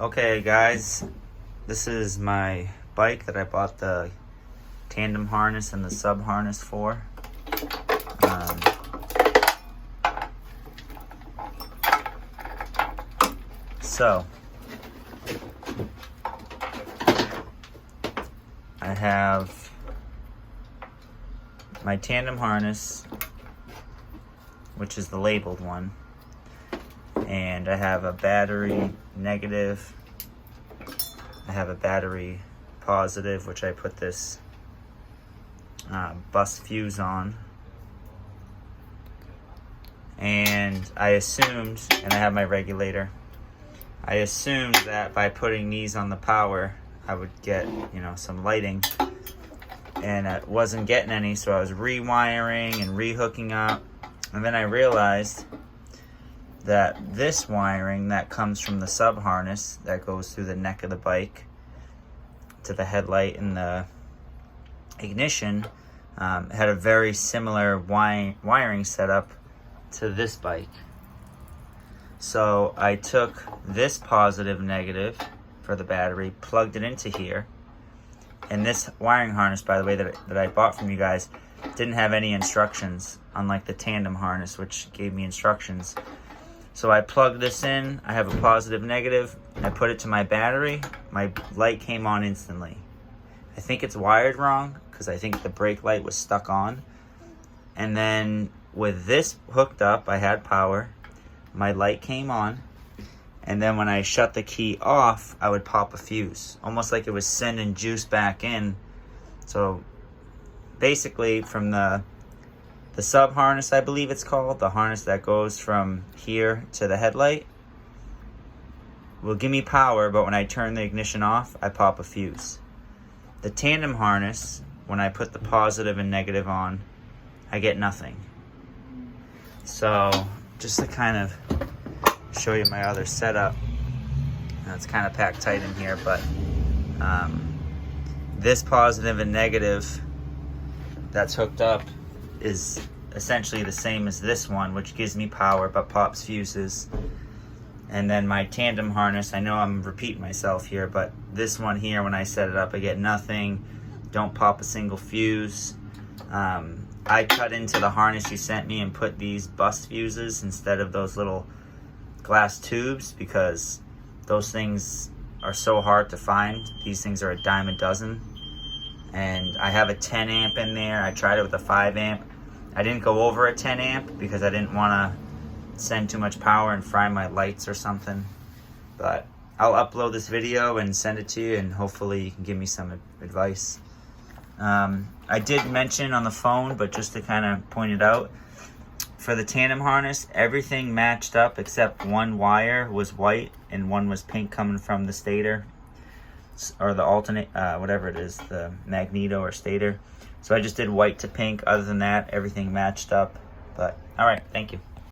Okay guys, this is my bike that I bought the tandem harness and the sub harness for. So I have my tandem harness, which is the labeled one, and I have a battery negative, I have a battery positive, which I put this bus fuse on, and I assumed, and I have my regulator, I assumed that by putting these on the power I would get, some lighting, and I wasn't getting any, so I was rewiring and rehooking up, and then I realized that this wiring that comes from the sub harness that goes through the neck of the bike to the headlight and the ignition had a very similar wiring setup to this bike. So I took this positive negative for the battery, plugged it into here, and this wiring harness, by the way, that I bought from you guys, didn't have any instructions, unlike the tandem harness, which gave me instructions. So I plugged this in, I have a positive negative, I put it to my battery, my light came on instantly. I think it's wired wrong, because I think the brake light was stuck on. And then with this hooked up, I had power, my light came on, and then when I shut the key off, I would pop a fuse, almost like it was sending juice back in. So basically from the sub harness, I believe it's called, the harness that goes from here to the headlight, will give me power, but when I turn the ignition off, I pop a fuse. The tandem harness, when I put the positive and negative on, I get nothing. So just to kind of show you my other setup, it's kind of packed tight in here, but this positive and negative that's hooked up is essentially the same as this one, which gives me power but pops fuses. And then my tandem harness, I know I'm repeating myself here, but this one here, when I set it up, I get nothing, don't pop a single fuse. I cut into the harness you sent me and put these bus fuses instead of those little glass tubes, because those things are so hard to find. These things are a dime a dozen. And I have a 10 amp in there. I tried it with a 5 amp. I didn't go over a 10 amp because I didn't want to send too much power and fry my lights or something. But I'll upload this video and send it to you, and hopefully you can give me some advice. I did mention on the phone, but just to kind of point it out, for the tandem harness, everything matched up except one wire was white and one was pink coming from the stator, or the alternate, whatever it is, the magneto or stator. So I just did white to pink. Other than that, everything matched up. But all right, thank you.